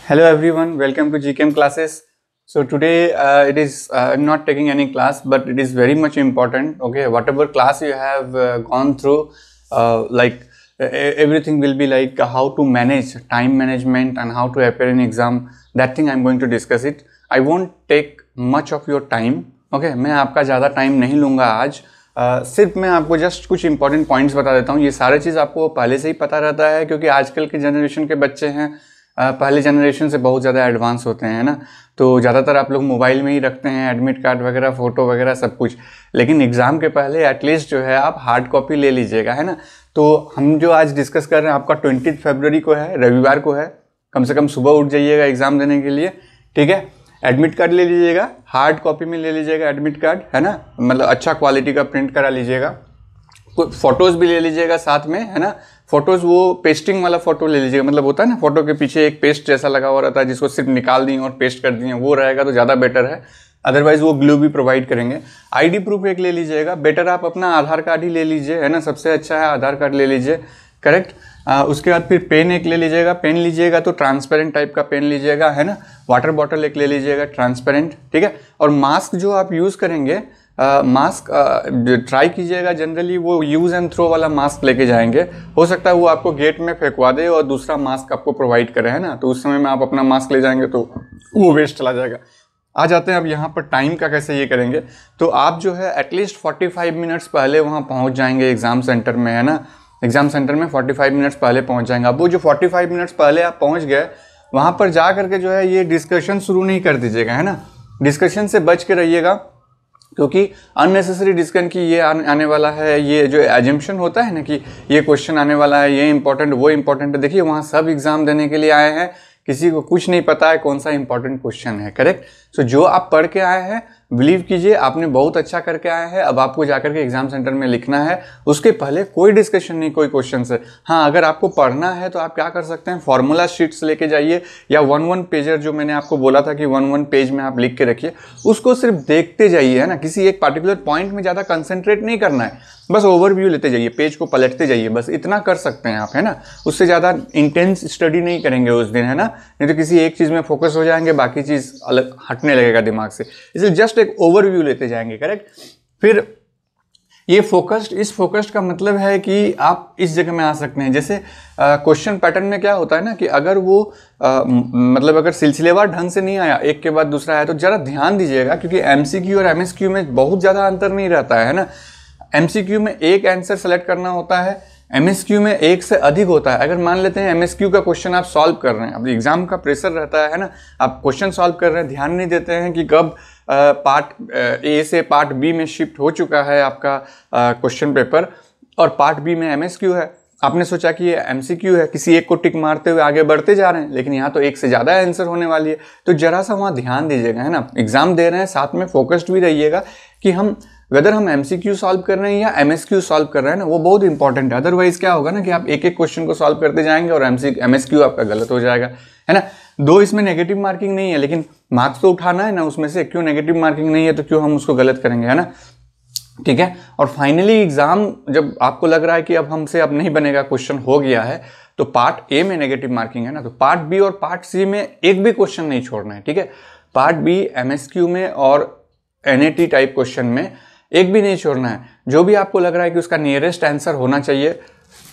Hello everyone, welcome to GChem classes. So today it is I'm not taking any class, but it is very much important. Okay, whatever class you have gone through, everything will be like how to manage time management and how to appear in exam. That thing I'm going to discuss it. I won't take much of your time. Okay, मैं आपका ज़्यादा time नहीं लूँगा आज. सिर्फ मैं आपको just कुछ इंपॉर्टेंट पॉइंट्स बता देता हूँ. ये सारे चीज़ आपको पहले से ही पता रहता है क्योंकि आजकल के जनरेशन के बच्चे हैं पहले जनरेशन से बहुत ज़्यादा एडवांस होते हैं ना. तो ज़्यादातर आप लोग मोबाइल में ही रखते हैं एडमिट कार्ड वगैरह, फ़ोटो वगैरह सब कुछ. लेकिन एग्ज़ाम के पहले एटलीस्ट जो है आप हार्ड कॉपी ले लीजिएगा, है ना. तो हम जो आज डिस्कस कर रहे हैं आपका 20 फरवरी को है, रविवार को है. कम से कम सुबह उठ जाइएगा एग्ज़ाम देने के लिए, ठीक है. एडमिट कार्ड ले लीजिएगा, हार्ड कॉपी में ले लीजिएगा एडमिट कार्ड, है ना. मतलब अच्छा क्वालिटी का प्रिंट करा लीजिएगा. फ़ोटोज़ भी ले लीजिएगा साथ में, है ना. फ़ोटोज़ वो पेस्टिंग वाला फ़ोटो ले लीजिएगा. मतलब होता है ना फ़ोटो के पीछे एक पेस्ट जैसा लगा हुआ रहता है जिसको सिर्फ निकाल दिए और पेस्ट कर दिए, वो रहेगा तो ज़्यादा बेटर है. अदरवाइज़ वो ग्लू भी प्रोवाइड करेंगे. आईडी प्रूफ एक ले लीजिएगा. बेटर आप अपना आधार कार्ड ही ले लीजिए, है ना. सबसे अच्छा है आधार कार्ड ले लीजिए, करेक्ट. उसके बाद फिर पेन एक ले लीजिएगा. पेन लीजिएगा तो ट्रांसपेरेंट टाइप का पेन लीजिएगा, है ना. वाटर बॉटल एक ले लीजिएगा ट्रांसपेरेंट, ठीक है. और मास्क जो आप यूज़ करेंगे, मास्क ट्राई कीजिएगा जनरली वो यूज़ एंड थ्रो वाला मास्क लेके जाएंगे. हो सकता है वो आपको गेट में फेंकवा दे और दूसरा मास्क आपको प्रोवाइड करे, है ना. तो उस समय में आप अपना मास्क ले जाएंगे तो वो वेस्ट चला जाएगा. आ जाते हैं अब यहाँ पर टाइम का कैसे ये करेंगे. तो आप जो है एटलीस्ट 45 मिनट्स पहले वहाँ पहुँच जाएंगे एग्ज़ाम सेंटर में, है ना. एग्ज़ाम सेंटर में 45 मिनट्स पहले पहुँच जाएंगे. अब वो जो 45 मिनट्स पहले आप पहुँच गए वहाँ पर जा करके जो है ये डिस्कशन शुरू नहीं कर दीजिएगा, है ना. डिस्कशन से बच के रहिएगा क्योंकि अननेसेसरी डिस्कशन की ये आने वाला है, ये जो एजम्पशन होता है ना कि ये क्वेश्चन आने वाला है, ये इंपॉर्टेंट वो इंपॉर्टेंट है. देखिए वहाँ सब एग्ज़ाम देने के लिए आए हैं, किसी को कुछ नहीं पता है कौन सा इंपॉर्टेंट क्वेश्चन है, करेक्ट. सो जो आप पढ़ के आए हैं बिलीव कीजिए आपने बहुत अच्छा करके आए हैं. अब आपको जाकर के एग्जाम सेंटर में लिखना है. उसके पहले कोई डिस्कशन नहीं, कोई क्वेश्चन से. हाँ, अगर आपको पढ़ना है तो आप क्या कर सकते हैं, फॉर्मूला शीट्स लेके जाइए या 1 पेजर जो मैंने आपको बोला था कि 1 पेज में आप लिख के रखिए, उसको सिर्फ देखते जाइए, है ना. किसी एक पार्टिकुलर पॉइंट में ज़्यादा कंसंट्रेट नहीं करना है, बस ओवरव्यू लेते जाइए, पेज को पलटते जाइए, बस इतना कर सकते हैं आप, है ना. उससे ज़्यादा इंटेंस स्टडी नहीं करेंगे उस दिन, है ना. नहीं तो किसी एक चीज़ में फोकस हो जाएंगे, बाकी चीज़ अलग हटने लगेगा दिमाग से. इसलिए जस्ट एक ओवरव्यू लेते जाएंगे, करेक्ट. फिर ये इस फोकस्ड का मतलब है कि आप इस जगह में आ सकते हैं. जैसे क्वेश्चन पैटर्न में क्या होता है ना कि अगर वो मतलब अगर सिलसिलेवार ढंग से नहीं आया, एक के बाद दूसरा आया, तो ज़रा ध्यान दीजिएगा क्योंकि एमसीक्यू और एमएसक्यू में बहुत ज़्यादा अंतर नहीं रहता है ना. एमसीक्यू में एक आंसर सेलेक्ट करना होता है, एमएसक्यू में एक से अधिक होता है. अगर मान लेते हैं एमएसक्यू का क्वेश्चन आप सॉल्व कर रहे हैं, अब एग्जाम का प्रेशर रहता है ना, आप क्वेश्चन सॉल्व कर रहे हैं, ध्यान नहीं देते हैं कि कब पार्ट ए से पार्ट बी में शिफ्ट हो चुका है आपका क्वेश्चन पेपर और पार्ट बी में एमएसक्यू है. आपने सोचा कि ये एमसीक्यू है, किसी एक को टिक मारते हुए आगे बढ़ते जा रहे हैं, लेकिन यहाँ तो एक से ज़्यादा आंसर होने वाली है. तो जरा सा वहाँ ध्यान दीजिएगा, है ना. एग्जाम दे रहे हैं साथ में फोकस्ड भी रहिएगा कि हम वेदर हम एमसीक्यू सॉल्व कर रहे हैं या एमएसक्यू सॉल्व कर रहे हैं ना, वो बहुत इंपॉर्टेंट है. अदरवाइज क्या होगा ना कि आप एक एक क्वेश्चन को सॉल्व करते जाएंगे और एमएसक्यू आपका गलत हो जाएगा, है ना. दो इसमें नेगेटिव मार्किंग नहीं है, लेकिन मार्क्स तो उठाना है ना उसमें से. क्यों नेगेटिव मार्किंग नहीं है तो क्यों हम उसको गलत करेंगे, है ना. ठीक है. और फाइनली एग्जाम जब आपको लग रहा है कि अब हमसे अब नहीं बनेगा, क्वेश्चन हो गया है, तो पार्ट ए में नेगेटिव मार्किंग है ना, तो पार्ट बी और पार्ट सी में एक भी क्वेश्चन नहीं छोड़ना है, ठीक है. पार्ट बी एमएसक्यू में और एनएटी टाइप क्वेश्चन में एक भी नहीं छोड़ना है. जो भी आपको लग रहा है कि उसका नियरेस्ट आंसर होना चाहिए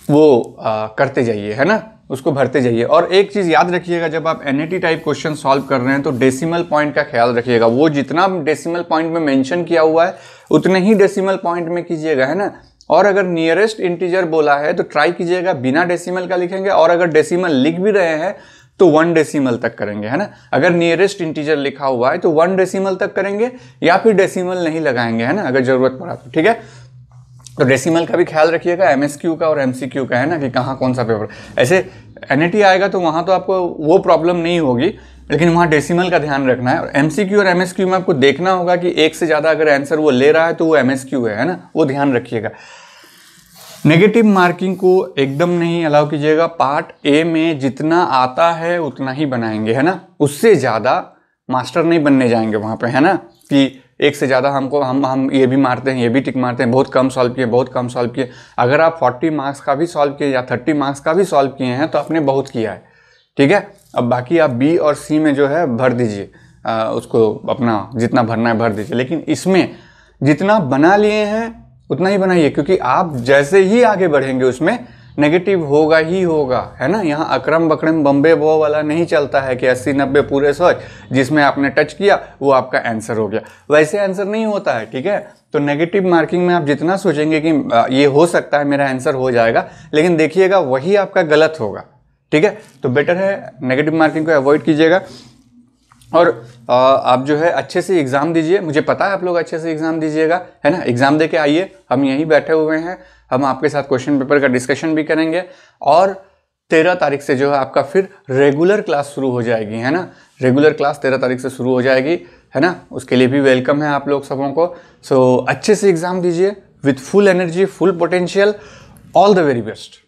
वो करते जाइए, है ना, उसको भरते जाइए. और एक चीज़ याद रखिएगा, जब आप एनएटी टाइप क्वेश्चन सॉल्व कर रहे हैं तो डेसिमल पॉइंट का ख्याल रखिएगा. वो जितना डेसिमल पॉइंट में मेंशन किया हुआ है उतने ही डेसिमल पॉइंट में कीजिएगा, है ना. और अगर नियरेस्ट इंटीजर बोला है तो ट्राई कीजिएगा बिना डेसिमल का लिखेंगे, और अगर डेसिमल लिख भी रहे हैं तो 1 डेसिमल तक करेंगे, है ना. अगर नियरेस्ट इंटीजर लिखा हुआ है तो 1 डेसिमल तक करेंगे या फिर डेसिमल नहीं लगाएंगे, है ना, अगर जरूरत पड़ा तो, ठीक है. तो डेसिमल का भी ख्याल रखिएगा, एमएसक्यू का और एमसीक्यू का, है ना, कि कहाँ कौन सा पेपर. ऐसे एनएटी आएगा तो वहाँ तो आपको वो प्रॉब्लम नहीं होगी, लेकिन वहाँ डेसिमल का ध्यान रखना है. और एमसीक्यू और एमएसक्यू में आपको देखना होगा कि एक से ज़्यादा अगर आंसर वो ले रहा है तो वो एमएसक्यू है ना, वो ध्यान रखिएगा. नेगेटिव मार्किंग को एकदम नहीं अलाउ कीजिएगा. पार्ट ए में जितना आता है उतना ही बनाएंगे, है ना, उससे ज़्यादा मास्टर नहीं बनने जाएंगे वहाँ पे, है ना, कि एक से ज़्यादा हम ये भी मारते हैं, ये भी टिक मारते हैं, बहुत कम सॉल्व किए, बहुत कम सॉल्व किए. अगर आप 40 मार्क्स का भी सॉल्व किए या 30 मार्क्स का भी सॉल्व किए हैं तो आपने बहुत किया है, ठीक है. अब बाकी आप बी और सी में जो है भर दीजिए, उसको अपना जितना भरना है भर दीजिए, लेकिन इसमें जितना बना लिए हैं उतना ही बनाइए, क्योंकि आप जैसे ही आगे बढ़ेंगे उसमें नेगेटिव होगा ही होगा, है ना। यहाँ अक्रम बक्रम बम्बे बो वाला नहीं चलता है कि 80-90 पूरे 100 जिसमें आपने टच किया वो आपका आंसर हो गया, वैसे आंसर नहीं होता है, ठीक है। तो नेगेटिव मार्किंग में आप जितना सोचेंगे कि ये हो सकता है मेरा आंसर हो जाएगा, लेकिन देखिएगा वही आपका गलत होगा, ठीक है। तो बेटर है नेगेटिव मार्किंग को अवॉइड कीजिएगा, और आप जो है अच्छे से एग्ज़ाम दीजिए। मुझे पता है आप लोग अच्छे से एग्ज़ाम दीजिएगा, है ना। एग्ज़ाम दे के आइए, हम यहीं बैठे हुए हैं, हम आपके साथ क्वेश्चन पेपर का डिस्कशन भी करेंगे, और 13 तारीख से जो है आपका फिर रेगुलर क्लास शुरू हो जाएगी, है ना। रेगुलर क्लास 13 तारीख से शुरू हो जाएगी, है ना। उसके लिए भी वेलकम है आप लोग सबों को। सो अच्छे से एग्ज़ाम दीजिए with full energy, full potential. All the very best.